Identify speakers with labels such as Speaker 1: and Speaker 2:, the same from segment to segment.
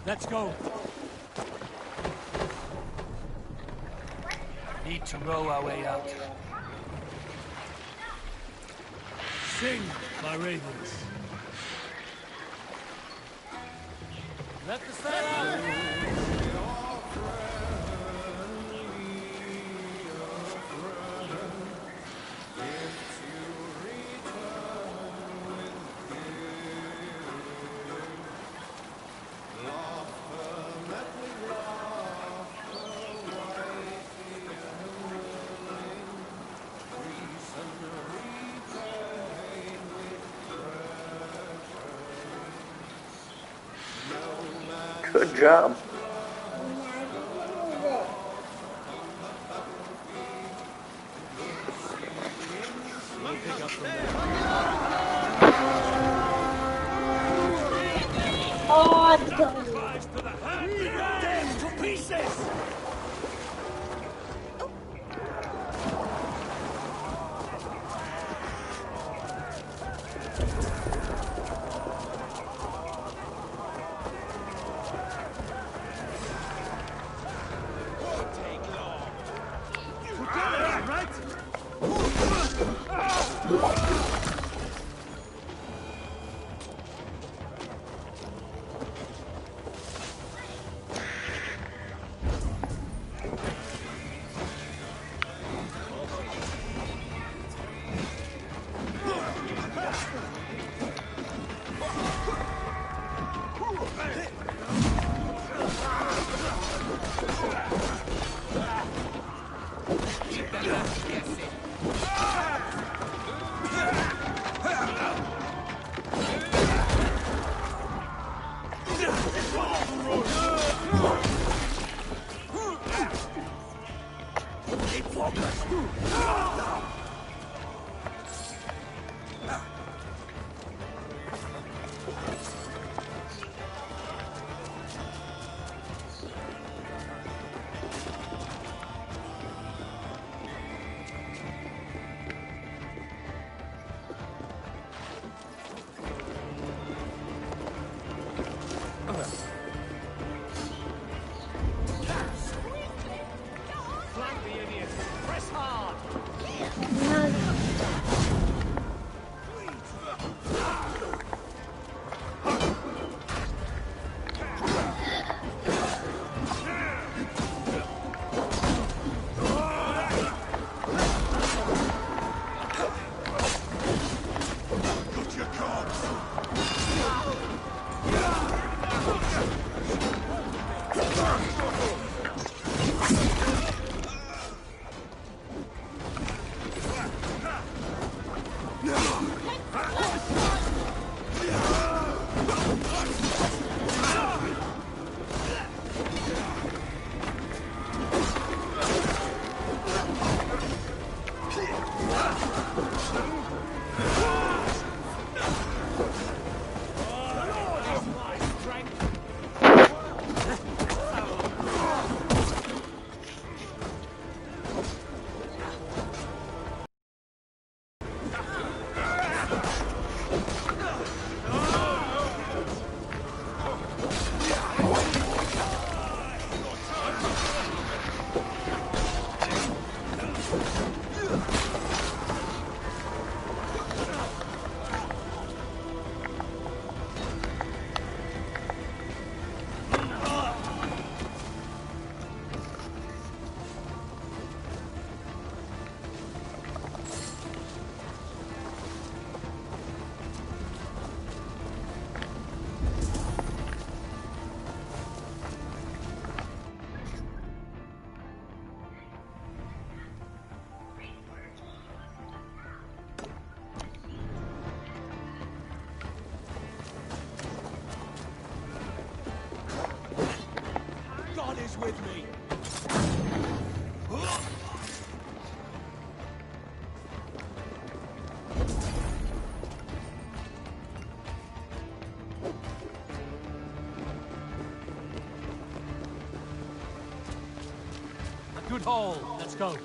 Speaker 1: Let's go. Need to row our way out. Sing, my ravens. Let the sail out.
Speaker 2: Good job.
Speaker 3: Oh, it's going.
Speaker 1: Them to pieces! With me. A good haul. Let's go.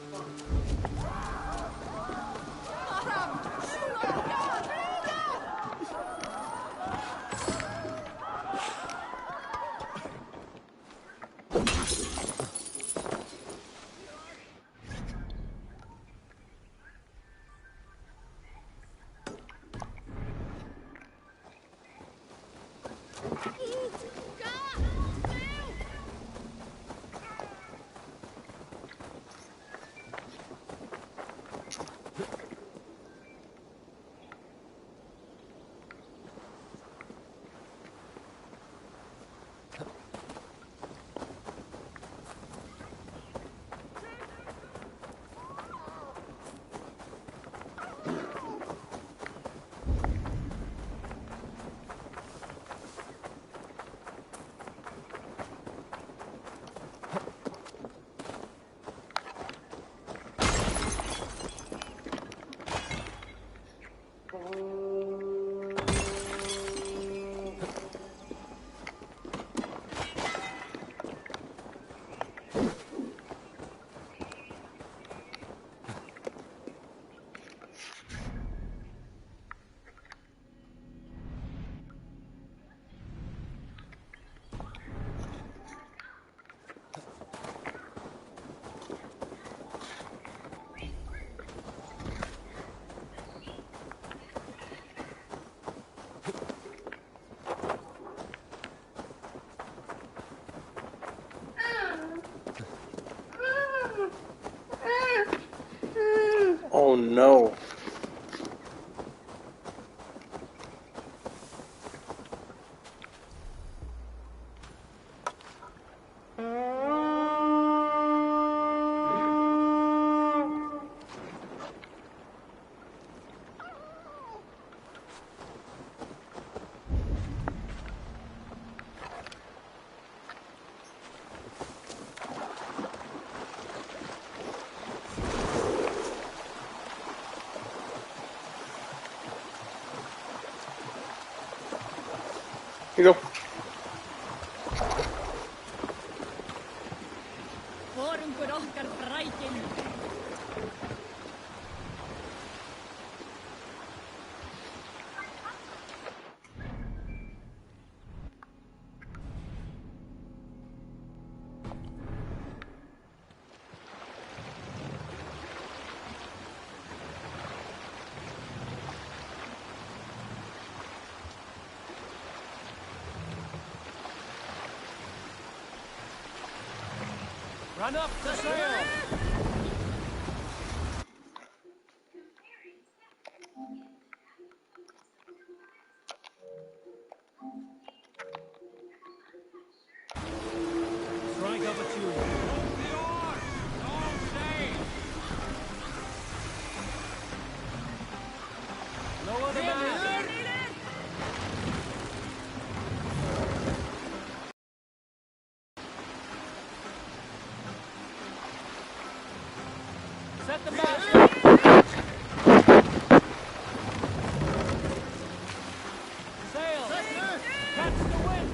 Speaker 2: no. Here you go.
Speaker 4: Vorungur okkar frækinn.
Speaker 1: Run up the sail! Strike up a tune. Hold the oars! Don't sail! Lower the mast! Set the mast! Sail! Catch the wind!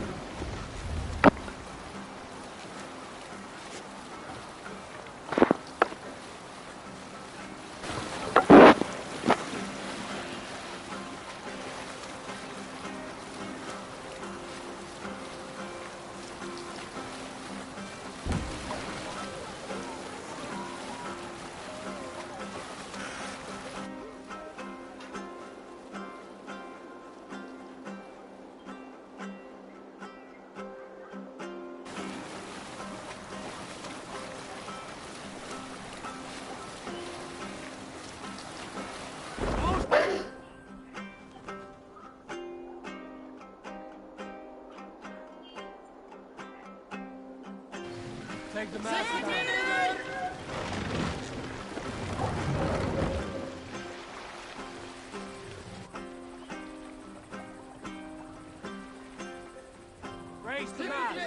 Speaker 1: Take the mast down. Raise the mast.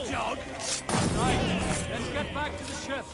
Speaker 1: Jog! Right, let's get back to the ship.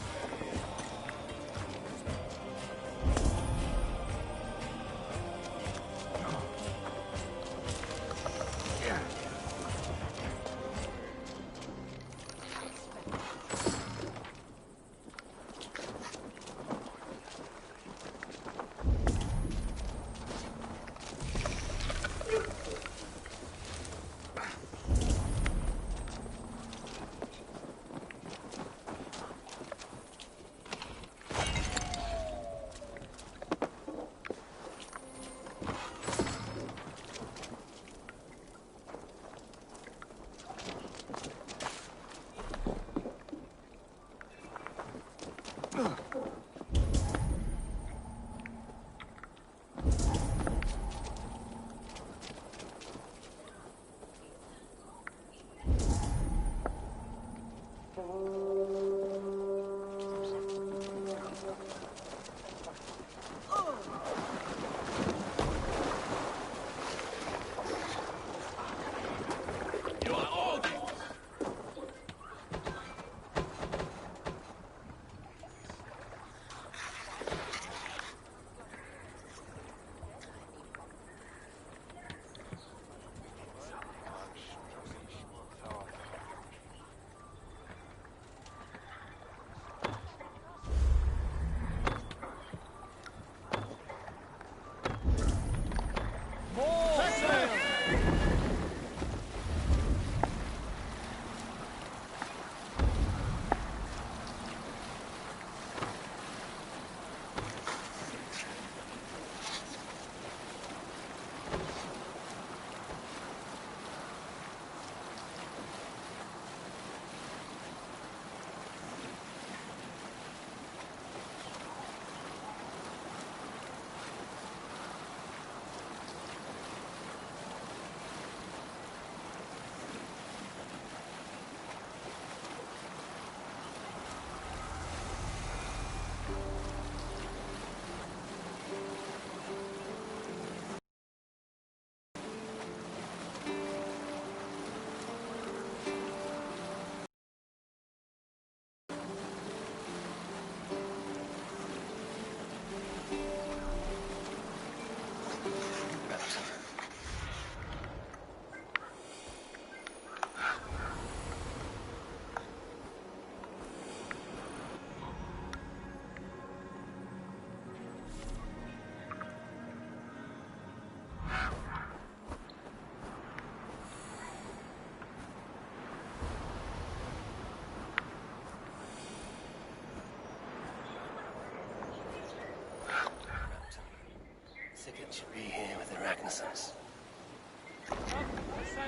Speaker 5: Thicket should be here with arachnosaurs.
Speaker 1: Up the sail.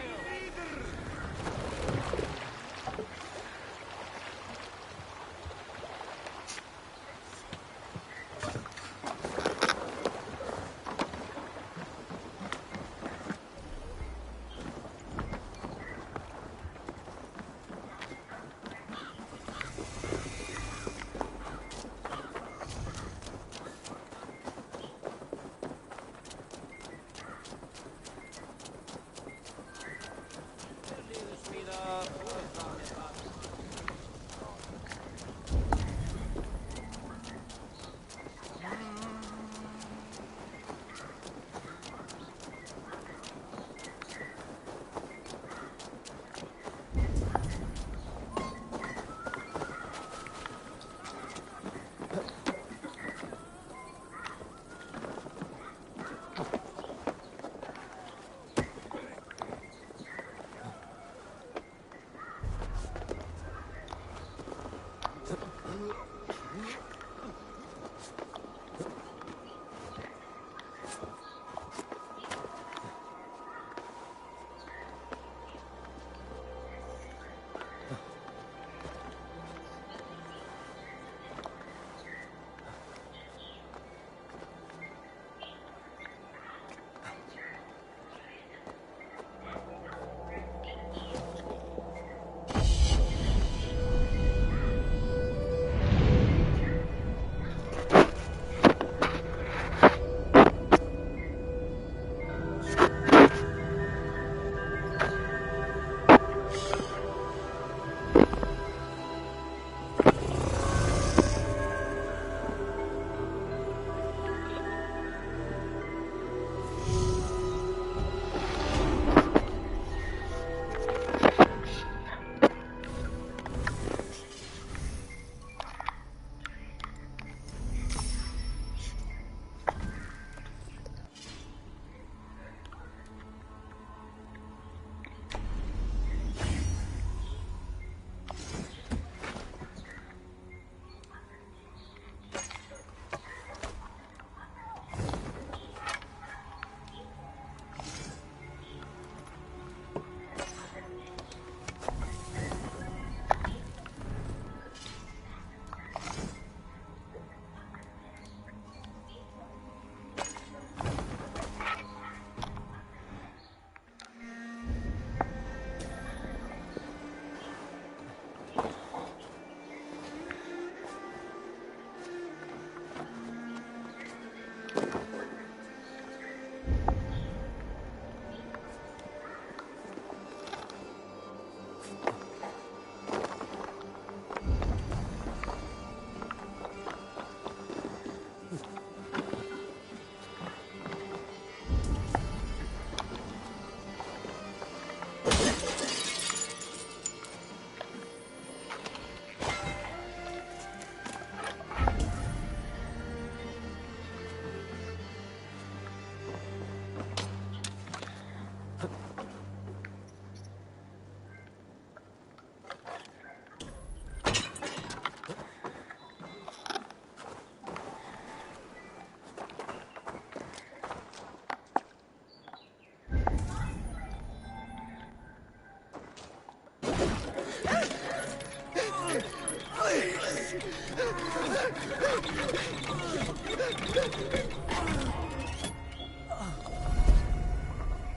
Speaker 1: Leave the speed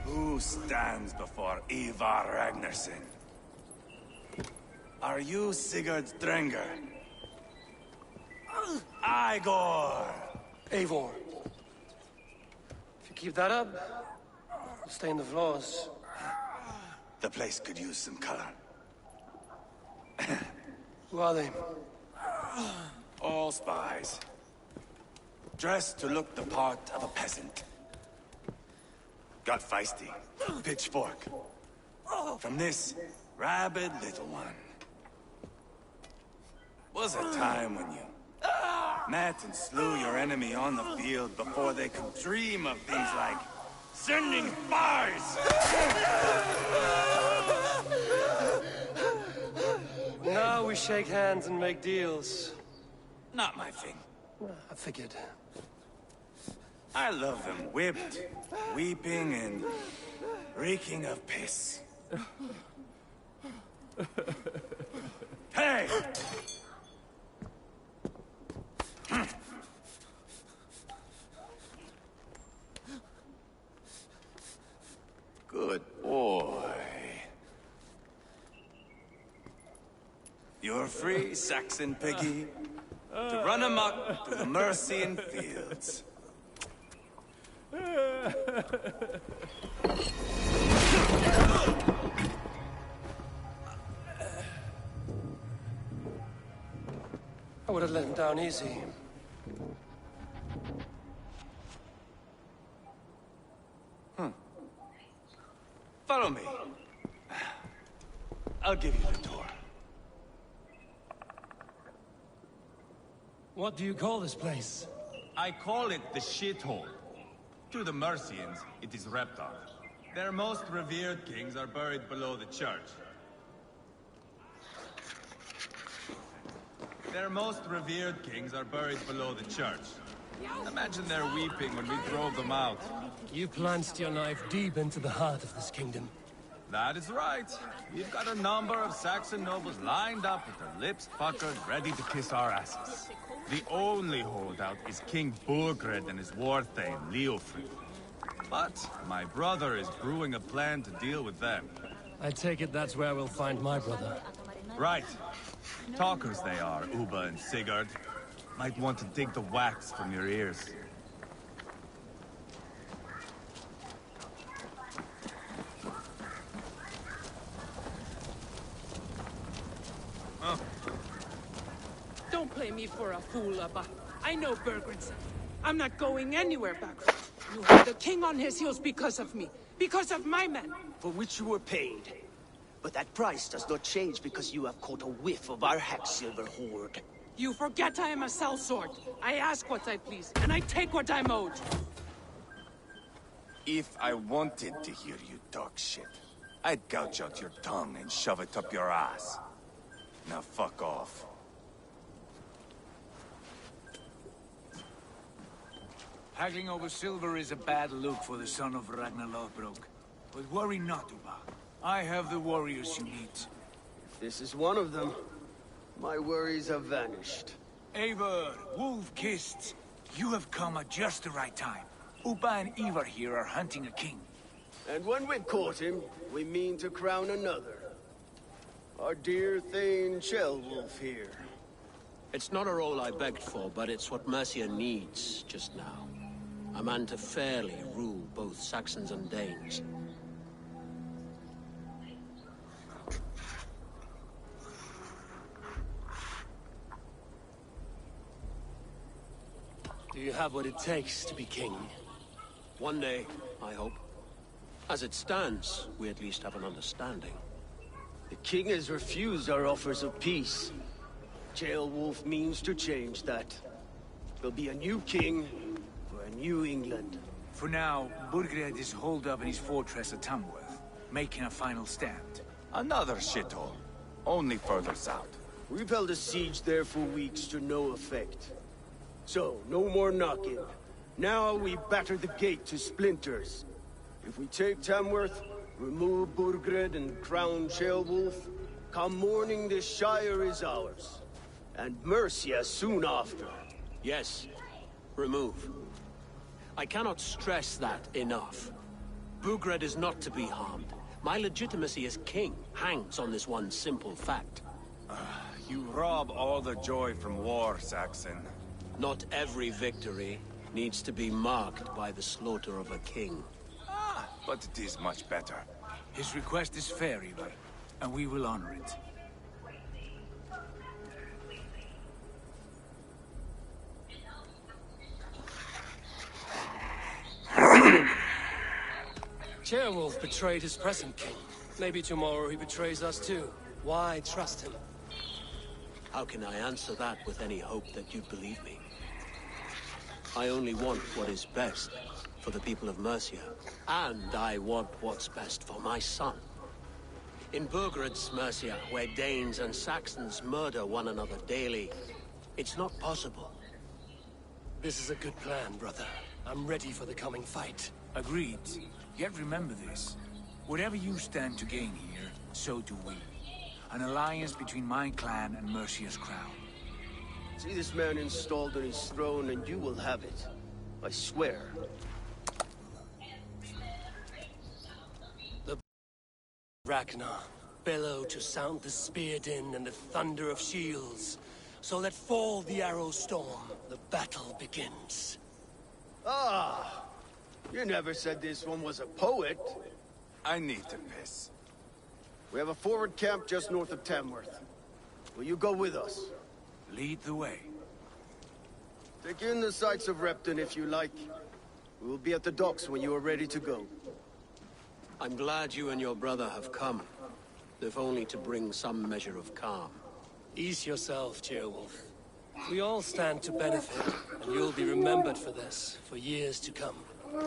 Speaker 1: Who stands before Ivar Ragnarsson? Are you Sigurd Drenger? Igor!
Speaker 5: Eivor. If you keep that up, you'll stain the floors.
Speaker 1: The place could use some color.
Speaker 5: Who are they?
Speaker 1: All spies. Dressed to look the part of a peasant. Got feisty. Pitchfork. From this rabid little one. Was a time when you met and slew your enemy on the field before they could dream of things like sending spies!
Speaker 5: Now we shake hands and make deals.
Speaker 1: Not my thing.
Speaker 5: I figured.
Speaker 1: I love them whipped, weeping, and reeking of piss. Hey! Good boy. You're free, Saxon piggy, to run amok through the Mercian fields.
Speaker 5: I would have let him down easy.
Speaker 1: Follow me. I'll give you the tour.
Speaker 5: What do you call this place?
Speaker 6: I call it the shithole. To the Mercians, it is Reptar. Their most revered kings are buried below the church. Imagine they're weeping when we drove them out.
Speaker 5: You plunged your knife deep into the heart of this kingdom.
Speaker 6: That is right. We've got a number of Saxon nobles lined up with their lips puckered, ready to kiss our asses. The only holdout is King Burgred and his war thane, Leofrid. But my brother is brewing a plan to deal with them.
Speaker 5: I take it that's where we'll find my brother.
Speaker 6: Right. Talkers they are, Uba and Sigurd. Might want to dig the wax from your ears.
Speaker 7: Don't play me for a fool, Abba. I know Bergred's. I'm not going anywhere back. You have the king on his heels because of me. Because of my men.
Speaker 8: For which you were paid. But that price does not change because you have caught a whiff of our Hacksilver hoard.
Speaker 7: You forget I am a sellsword. I ask what I please, and I take what I'm owed.
Speaker 1: If I wanted to hear you talk shit, I'd gouge out your tongue and shove it up your ass. Now fuck off.
Speaker 9: Haggling over silver is a bad look for the son of Ragnar Lothbrok. But worry not, Uba. I have the warriors you need.
Speaker 8: If this is one of them, my worries have vanished.
Speaker 9: Eivor, wolf-kissed, you have come at just the right time. Uba and Ivar here are hunting a king.
Speaker 8: And when we've caught him, we mean to crown another. Our dear Thane Ceolwulf here.
Speaker 10: It's not a role I begged for, but it's what Mercia needs just now. A man to fairly rule both Saxons and Danes.
Speaker 5: Do you have what it takes to be king?
Speaker 10: One day, I hope. As it stands, we at least have an understanding.
Speaker 8: The king has refused our offers of peace. Ceolwulf means to change that. There'll be a new king for a new England.
Speaker 9: For now, Burgred is holed up in his fortress at Tamworth, making a final stand.
Speaker 1: Another shithole. Only further south.
Speaker 8: We've held a siege there for weeks to no effect. So, no more knocking. Now we batter the gate to splinters. If we take Tamworth, remove Burgred and crown Ceolwulf, come morning this shire is ours. And Mercia soon after.
Speaker 10: Yes. remove. I cannot stress that enough. Bugred is not to be harmed. My legitimacy as king hangs on this one simple fact.
Speaker 6: You rob all the joy from war, Saxon.
Speaker 10: Not every victory needs to be marked by the slaughter of a king.
Speaker 6: But it is much better.
Speaker 9: His request is fair, Ivar, and we will honor it.
Speaker 5: Chairwolf betrayed his present king. Maybe tomorrow he betrays us too. Why trust him?
Speaker 10: How can I answer that with any hope that you believe me? I only want what is best for the people of Mercia. And I want what's best for my son. In Burgred's Mercia, where Danes and Saxons murder one another daily, it's not possible.
Speaker 5: This is a good plan, brother. I'm ready for the coming fight.
Speaker 9: Agreed. Yet remember this. Whatever you stand to gain here, so do we. An alliance between my clan and Mercia's crown.
Speaker 8: See this man installed on his throne and you will have it. I swear.
Speaker 5: The Ragnar bellow to sound the spear din and the thunder of shields. So let fall the arrow storm. The battle begins.
Speaker 8: Ah! You never said this one was a poet.
Speaker 1: I need to piss.
Speaker 8: We have a forward camp just north of Tamworth. Will you go with us?
Speaker 9: Lead the way.
Speaker 8: Take in the sights of Repton if you like. We will be at the docks when you are ready to go.
Speaker 10: I'm glad you and your brother have come, if only to bring some measure of calm.
Speaker 5: Ease yourself, Chairwolf. We all stand to benefit, and you'll be remembered for this, for years to come.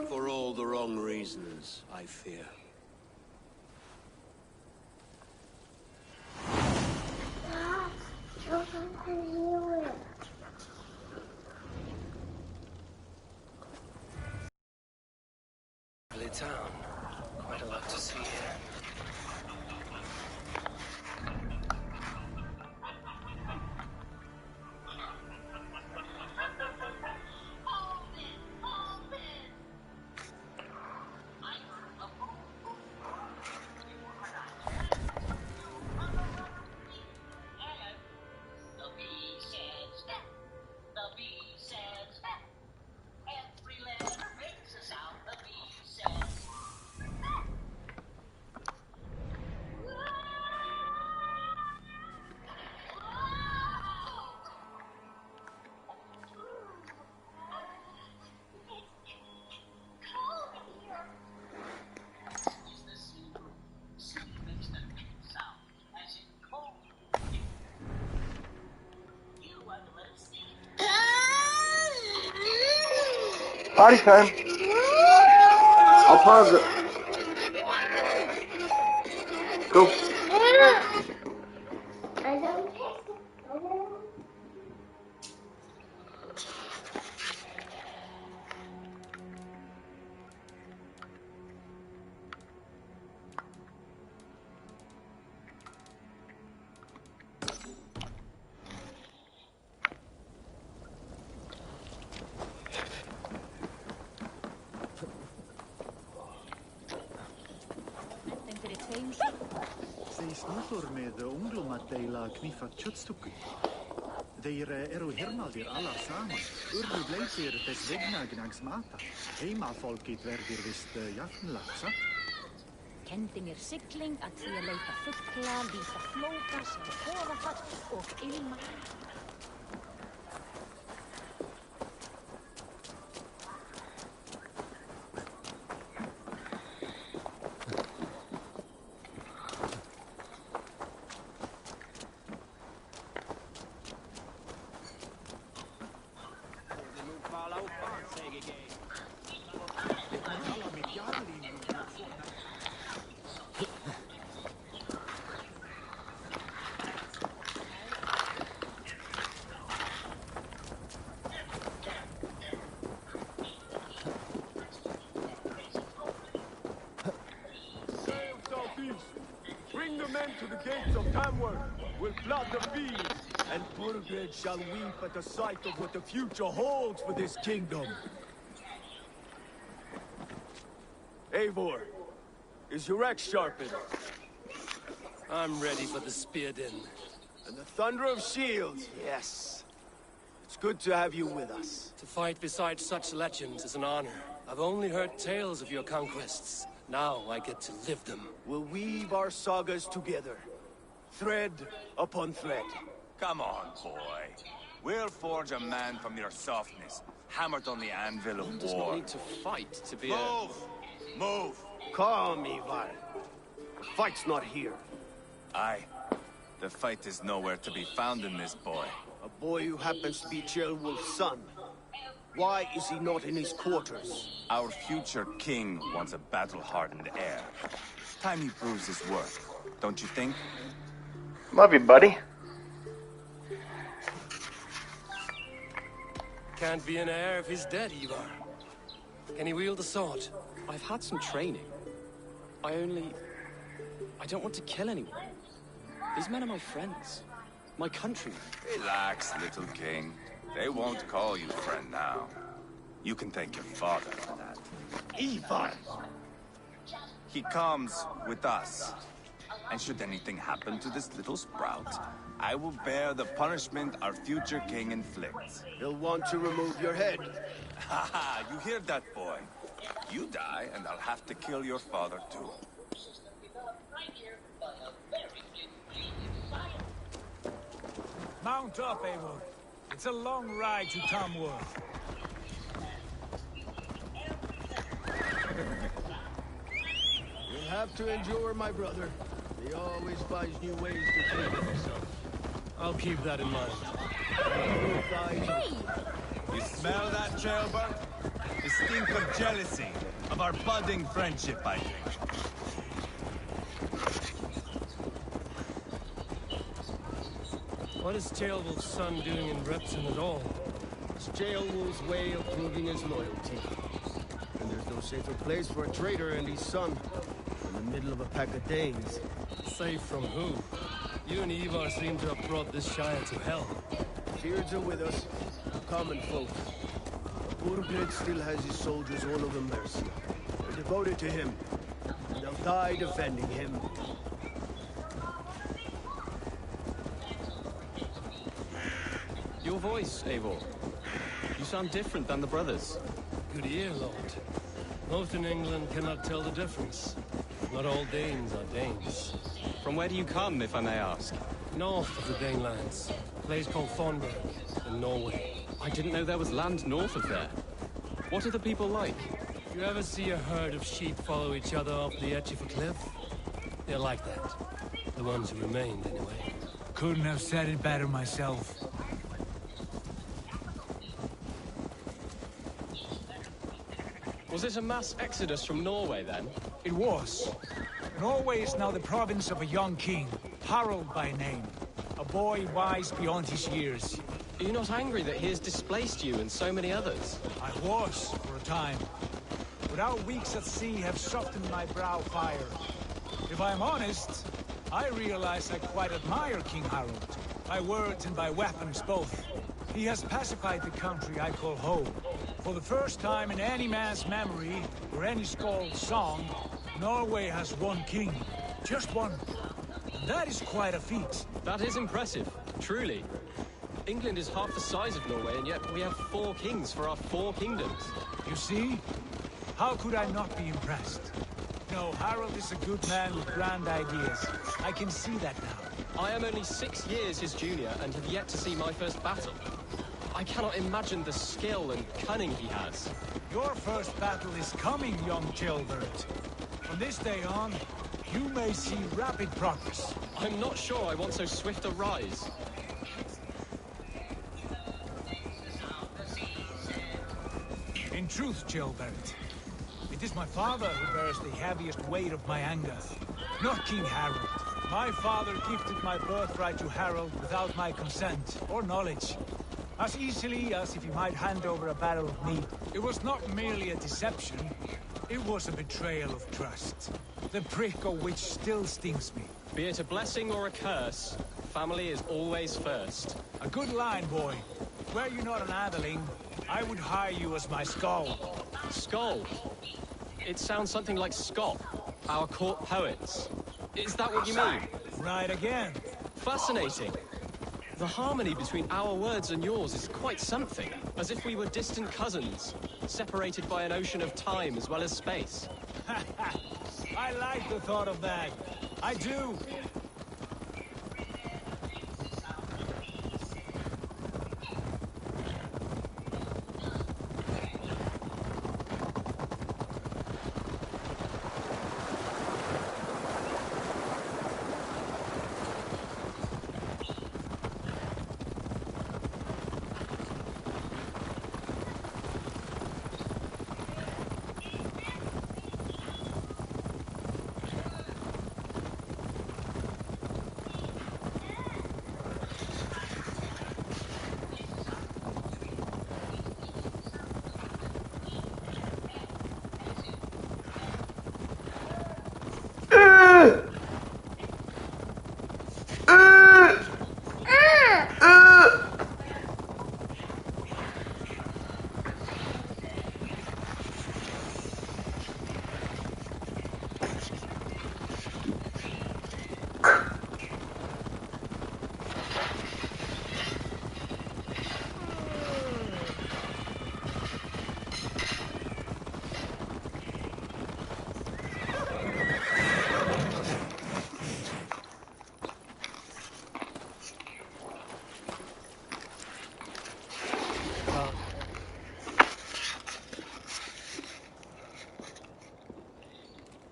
Speaker 10: For all the wrong reasons, I fear.
Speaker 5: Lovely town. Quite a lot to see here.
Speaker 2: Party time. I'll pause it. Go.
Speaker 11: Snúður með unglumadeila knífat kjötstúku. Þeir eru hermaldir allar saman. Urðu bleikir þess vegna gnangs mata. Heimafólkið verður vist jafnlagt, satt?
Speaker 4: Kendi mér sigling að því að leita fugla, líta flóka sem koðafall og ilma.
Speaker 8: Bring the men to the gates of Tamworth. We'll flood the fields. And Burgred shall weep at the sight of what the future holds for this kingdom. Eivor, is your axe sharpened?
Speaker 5: I'm ready for the spear din.
Speaker 8: And the thunder of shields, yes. It's good to have you with us.
Speaker 5: To fight beside such legends is an honor. I've only heard tales of your conquests. Now I get to live them.
Speaker 8: We'll weave our sagas together. Thread upon thread.
Speaker 1: Come on, boy. We'll forge a man from your softness, hammered on the anvil of war.
Speaker 12: Does not need to fight to be
Speaker 1: Move! Move!
Speaker 8: Calm, Ivar. The fight's not here.
Speaker 1: Aye. The fight is nowhere to be found in this boy.
Speaker 8: A boy who happens to be Ceolwulf's son. Why is he not in his quarters?
Speaker 1: Our future king wants a battle-hardened heir. Time he proves his worth, don't you think?
Speaker 2: Love you, buddy.
Speaker 5: Can't be an heir if he's dead, Ivar. Can he wield the sword?
Speaker 12: I've had some training. I don't want to kill anyone. These men are my friends. My countrymen.
Speaker 1: Relax, little king. They won't call you friend now. You can thank your father for that.
Speaker 8: Ivar!
Speaker 1: He comes with us. And should anything happen to this little sprout, I will bear the punishment our future king inflicts.
Speaker 8: He'll want to remove your head.
Speaker 1: Ha ha, you hear that, boy? You die, and I'll have to kill your father, too.
Speaker 9: Mount up, Eivor. It's a long ride to Tamworth.
Speaker 8: You'll have to endure, my brother. He always finds new ways to take himself.
Speaker 5: I'll keep that in mind.
Speaker 1: Hey! You smell that, Ceolbert? The stink of jealousy, of our budding friendship, I think.
Speaker 5: What is Ceolwulf's son doing in Repton at all?
Speaker 8: It's Ceolwulf's way of proving his loyalty. And there's no safer place for a traitor and his son in the middle of a pack of Danes.
Speaker 5: Safe from who? You and Ivar seem to have brought this Shire to hell.
Speaker 8: Beards are with us, common folk. Burgred still has his soldiers all over Mercia. They're devoted to him, and they'll die defending him.
Speaker 12: Your voice, Eivor. You sound different than the brothers.
Speaker 5: Good ear, Lord. Most in England cannot tell the difference. Not all Danes are Danes.
Speaker 12: From where do you come, if I may ask?
Speaker 5: North of the Danelands. A place called Thornburg, in Norway.
Speaker 12: I didn't know there was land north of there. What are the people like?
Speaker 5: You ever see a herd of sheep follow each other off the edge of a cliff? They're like that. The ones who remained, anyway.
Speaker 9: Couldn't have said it better myself.
Speaker 12: Was it a mass exodus from Norway, then?
Speaker 9: It was. Norway is now the province of a young king, Harald by name. A boy wise beyond his years.
Speaker 12: Are you not angry that he has displaced you and so many others?
Speaker 9: I was, for a time. But our weeks at sea have softened my brow fire. If I'm honest, I realize I quite admire King Harald. By words and by weapons both. He has pacified the country I call home. For the first time in any man's memory, or any skald's song, Norway has one king. Just one. And that is quite a feat.
Speaker 12: That is impressive, truly. England is half the size of Norway, and yet we have 4 kings for our 4 kingdoms.
Speaker 9: You see? How could I not be impressed? No, Harald is a good man with grand ideas. I can see that now.
Speaker 12: I am only 6 years his junior, and have yet to see my first battle. I cannot imagine the skill and cunning he has.
Speaker 9: Your first battle is coming, young Ceolbert. From this day on, you may see rapid progress.
Speaker 12: I'm not sure I want so swift a rise.
Speaker 9: In truth, Ceolbert, it is my father who bears the heaviest weight of my anger, not King Harald. My father gifted my birthright to Harald without my consent or knowledge. As easily as if he might hand over a barrel of meat. It was not merely a deception, it was a betrayal of trust. The prick of which still stings me.
Speaker 12: Be it a blessing or a curse, family is always first.
Speaker 9: A good line, boy. Were you not an atheling, I would hire you as my skull.
Speaker 12: Skull? It sounds something like Scott, our court poets. Is that what you mean?
Speaker 9: Right again.
Speaker 12: Fascinating. The harmony between our words and yours is quite something. As if we were distant cousins, separated by an ocean of time as well as space.
Speaker 9: I like the thought of that. I do.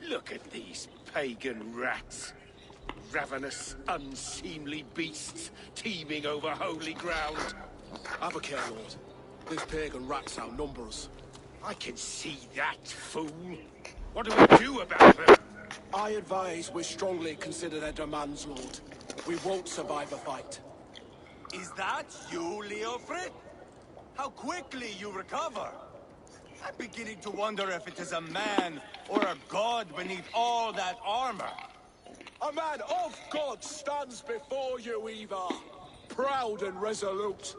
Speaker 8: Look at these pagan rats. Ravenous, unseemly beasts teeming over holy ground.
Speaker 5: Have a care, Lord. These pagan rats outnumber us.
Speaker 8: I can see that, fool. What do we do about them?
Speaker 5: I advise we strongly consider their demands, Lord. We won't survive a fight.
Speaker 1: Is that you, Leofrid? How quickly you recover! I'm beginning to wonder if it is a man or a god beneath all that armor.
Speaker 5: A man of God stands before you, Eva. Proud and resolute.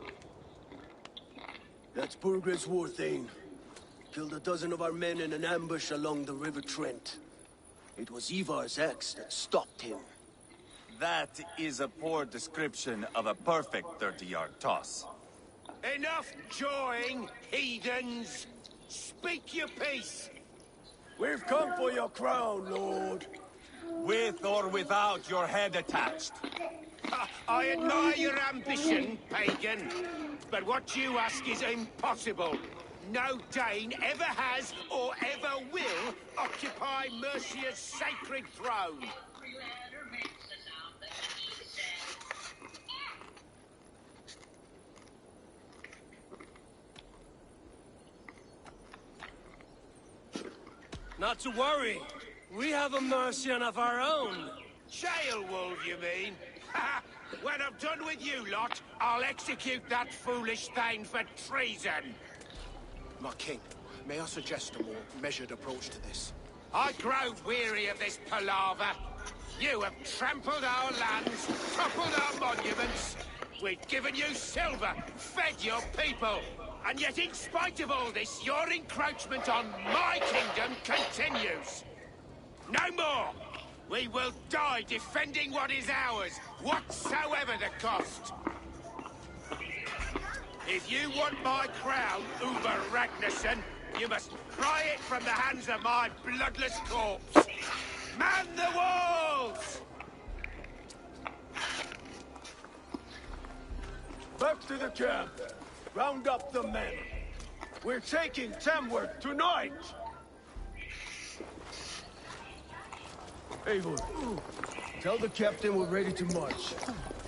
Speaker 8: That's Burgred's war thane. Killed a dozen of our men in an ambush along the River Trent. It was Ivar's axe that stopped him.
Speaker 1: That is a poor description of a perfect 30-yard toss.
Speaker 8: Enough jawing, heathens! Speak your piece!
Speaker 5: We've come for your crown, Lord.
Speaker 1: With or without your head attached.
Speaker 8: I admire your ambition, pagan. But what you ask is impossible. No Dane ever has or ever will occupy Mercia's sacred throne.
Speaker 5: Not to worry. We have a Mercian of our own.
Speaker 8: Jail wolf, you mean? When I'm done with you lot, I'll execute that foolish thing for treason.
Speaker 5: My king, may I suggest a more measured approach to this?
Speaker 8: I grow weary of this palaver. You have trampled our lands, toppled our monuments. We've given you silver, fed your people. And yet, in spite of all this, your encroachment on my kingdom continues. No more! We will die defending what is ours, whatsoever the cost. If you want my crown, Uber Ragnarsson, you must pry it from the hands of my bloodless corpse. Man the walls!
Speaker 5: Back to the camp. Round up the men. We're taking Tamworth tonight!
Speaker 8: Eivor, tell the captain we're ready to march.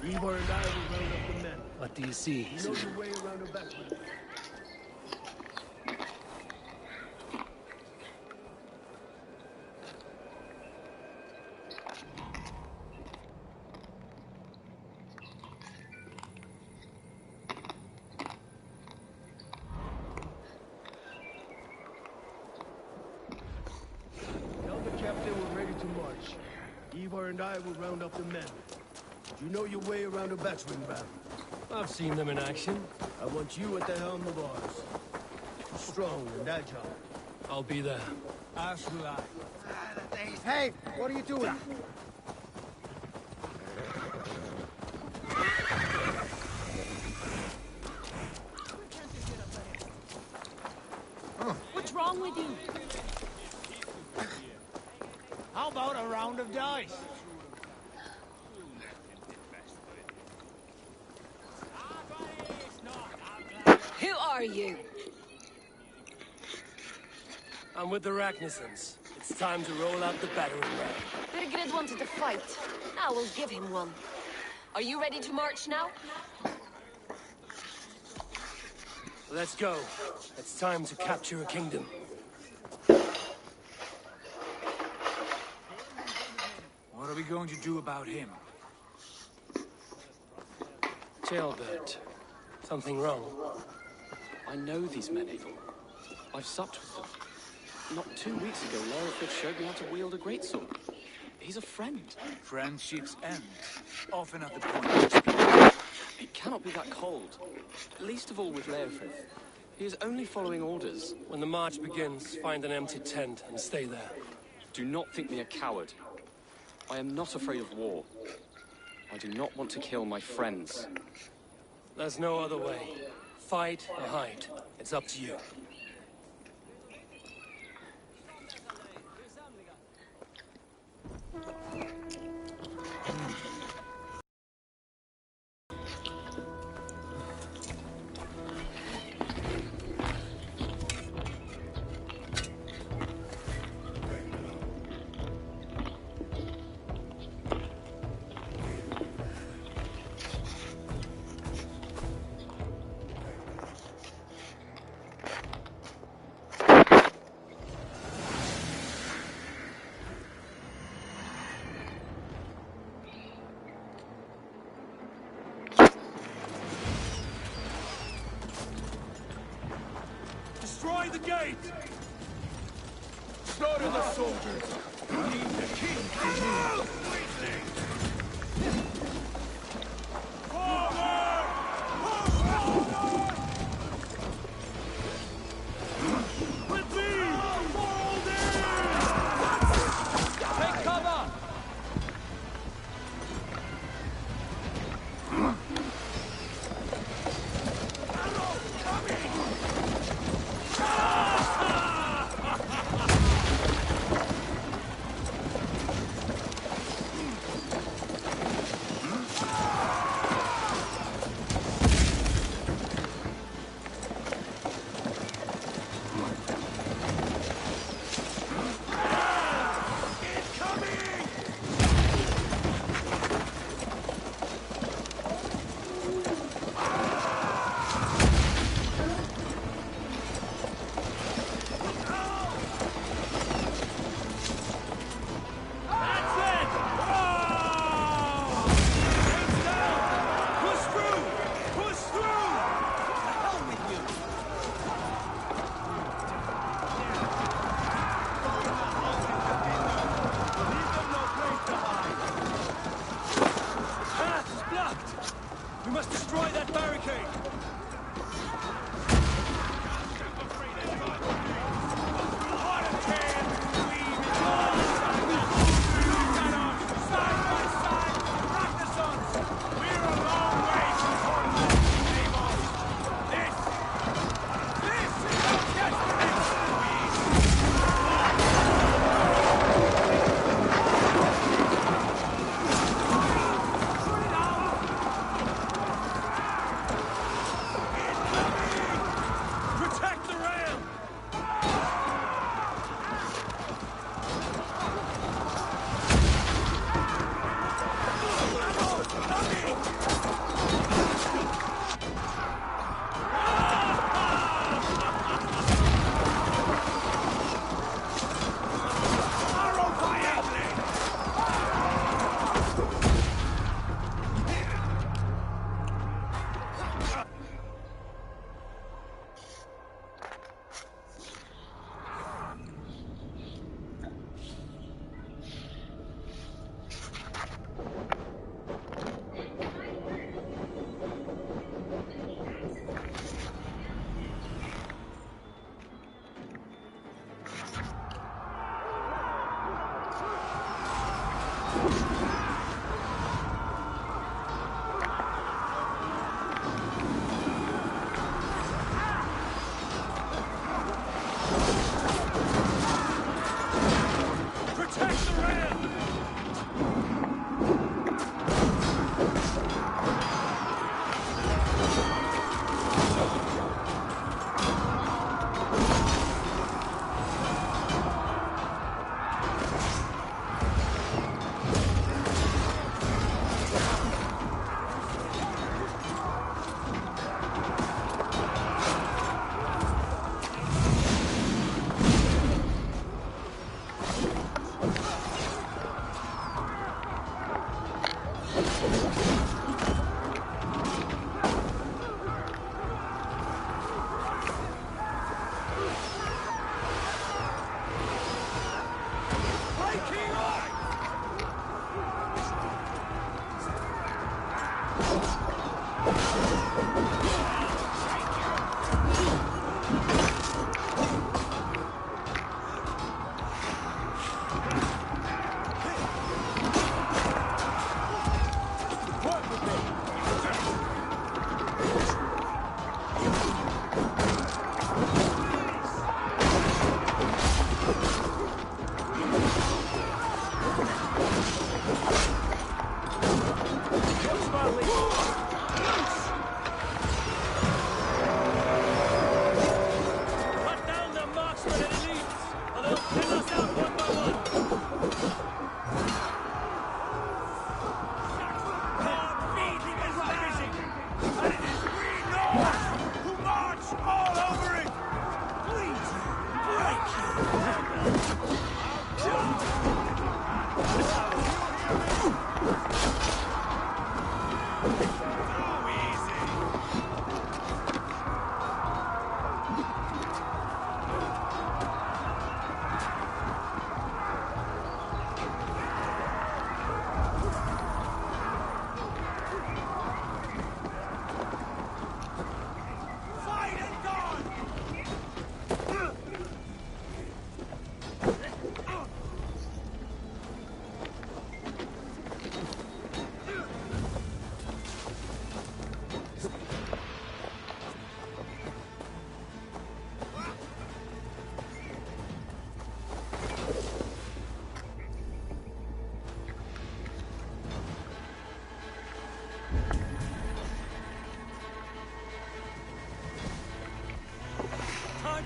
Speaker 8: Eivor and I will round up the men.
Speaker 13: What do you see?
Speaker 8: You know your way around a background. Tell the captain we're ready to march. Eivor and I will round up the men. You know your way around a battering ram.
Speaker 5: I've seen them in action.
Speaker 8: I want you at the helm of ours. Strong and agile.
Speaker 5: I'll be there.
Speaker 9: As will I.
Speaker 13: Hey, what are you doing?
Speaker 4: What's wrong with you?
Speaker 13: How about a round of dice?
Speaker 14: Who are you?
Speaker 5: I'm with the Ragnarsons. It's time to roll out the battering ram.
Speaker 14: Birgred wanted to fight. Now we'll give him one. Are you ready to march now?
Speaker 5: Let's go. It's time to capture a kingdom.
Speaker 9: What are we going to do about him?
Speaker 5: Jailbird. Something wrong?
Speaker 12: I know these men, Eagle. I've supped with them. Not 2 weeks ago, Larafith showed me how to wield a greatsword. He's a friend.
Speaker 9: Friendships end, often at the point of exploding.
Speaker 12: It cannot be that cold. Least of all with Larafith. He is only following orders.
Speaker 5: When the march begins, find an empty tent and stay there.
Speaker 12: Do not think me a coward. I am not afraid of war. I do not want to kill my friends.
Speaker 5: There's no other way. Fight or hide. It's up to you.
Speaker 6: Destroy the gate! Slaughter the soldiers! We need the king to move! Forward! Forward! With me! Fold in! Take cover!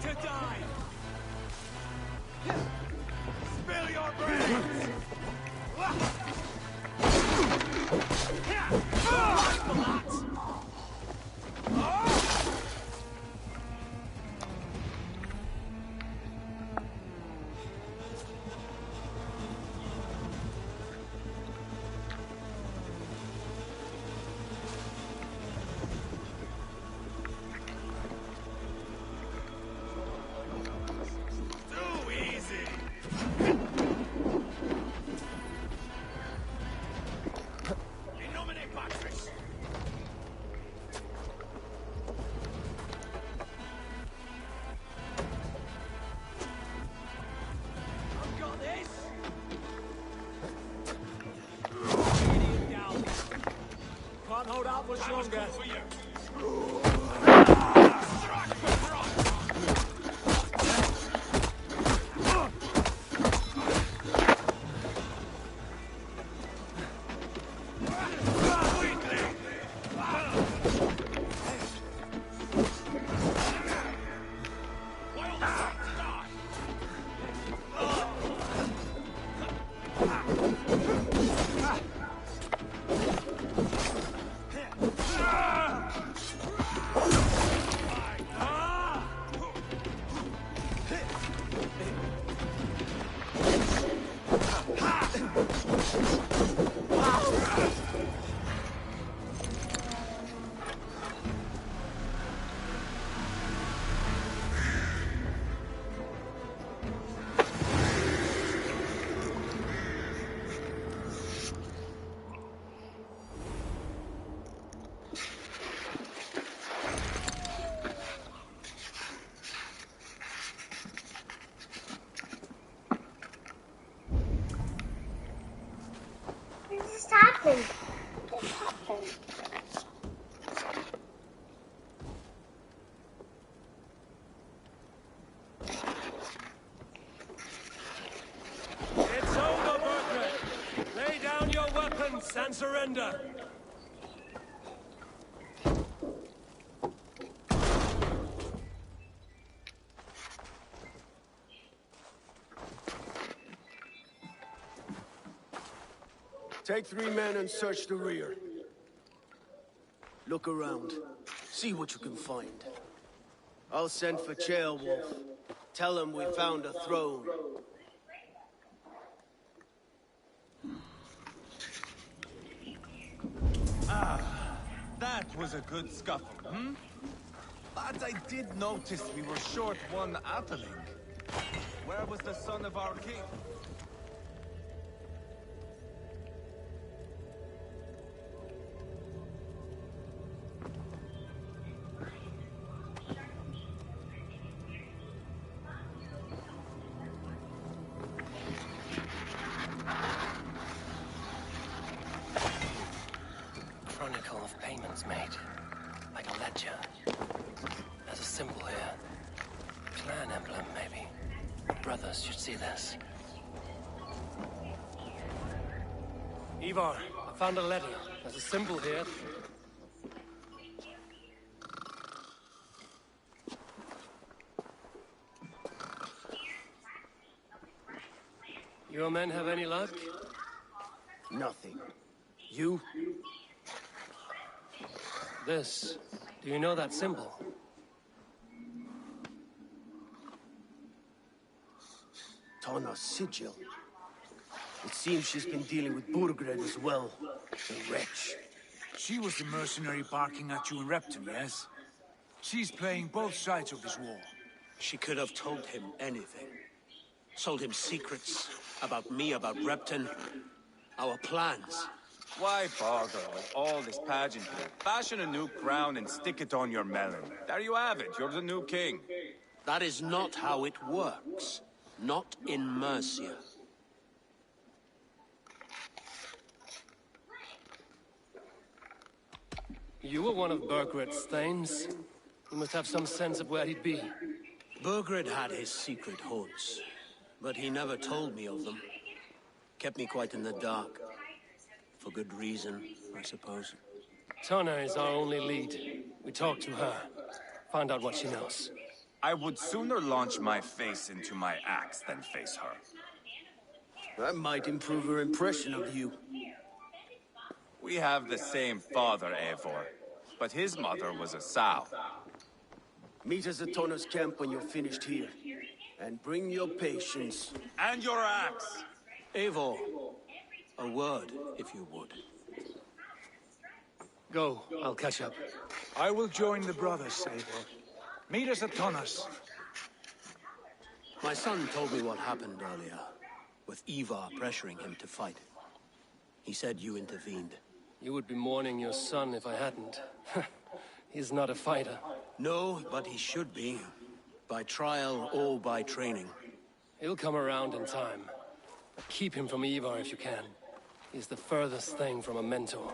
Speaker 5: To die! Spill your brains!
Speaker 9: Hold out much longer.
Speaker 3: happened? What happened?
Speaker 5: It's over, Bertrand! Lay down your weapons and surrender!
Speaker 8: Take 3 men and search the rear. Look around. See what you can find. I'll send for Chaelwolf. Tell him we found a throne.
Speaker 6: That was a good scuffle, hmm? But I did notice we were short one Atheling. Where was the son of our king?
Speaker 5: Chronicle of payments made. Like a ledger. There's a symbol here. Clan emblem, maybe. Brothers should see this. Ivar, I found a letter. There's a symbol here. Your men have any luck?
Speaker 8: Nothing. You?
Speaker 5: This. Do you know that symbol?
Speaker 8: Tana's sigil. It seems she's been dealing with Burgred as well. The wretch.
Speaker 9: She was the mercenary barking at you in Repton, yes? She's playing both sides of this war.
Speaker 10: She could have told him anything. Told him secrets about me, about Repton, our plans.
Speaker 1: Why bother with all this pageantry? Fashion a new crown and stick it on your melon. There you have it, you're the new king.
Speaker 10: That is not how it works. Not in Mercia.
Speaker 5: You were one of Burgred's thanes. You must have some sense of where he'd be.
Speaker 10: Burgred had his secret haunts, but he never told me of them. Kept me quite in the dark. For good reason, I suppose.
Speaker 5: Tana is our only lead. We talk to her. Find out what she knows.
Speaker 1: I would sooner launch my face into my axe than face her.
Speaker 8: That might improve her impression of you.
Speaker 1: We have the same father, Eivor, but his mother was a sow.
Speaker 8: Meet us at Tana's camp when you're finished here. And bring your patience.
Speaker 1: And your axe!
Speaker 10: Eivor, a word, if you would.
Speaker 5: Go, I'll catch up.
Speaker 9: I will join the brothers, Eivor. Meet us at Tana's.
Speaker 10: My son told me what happened earlier, with Ivar pressuring him to fight. He said you intervened.
Speaker 5: You would be mourning your son if I hadn't. He's not a fighter.
Speaker 10: No, but he should be. By trial or by training.
Speaker 5: He'll come around in time. Keep him from Ivar if you can. He's the furthest thing from a mentor.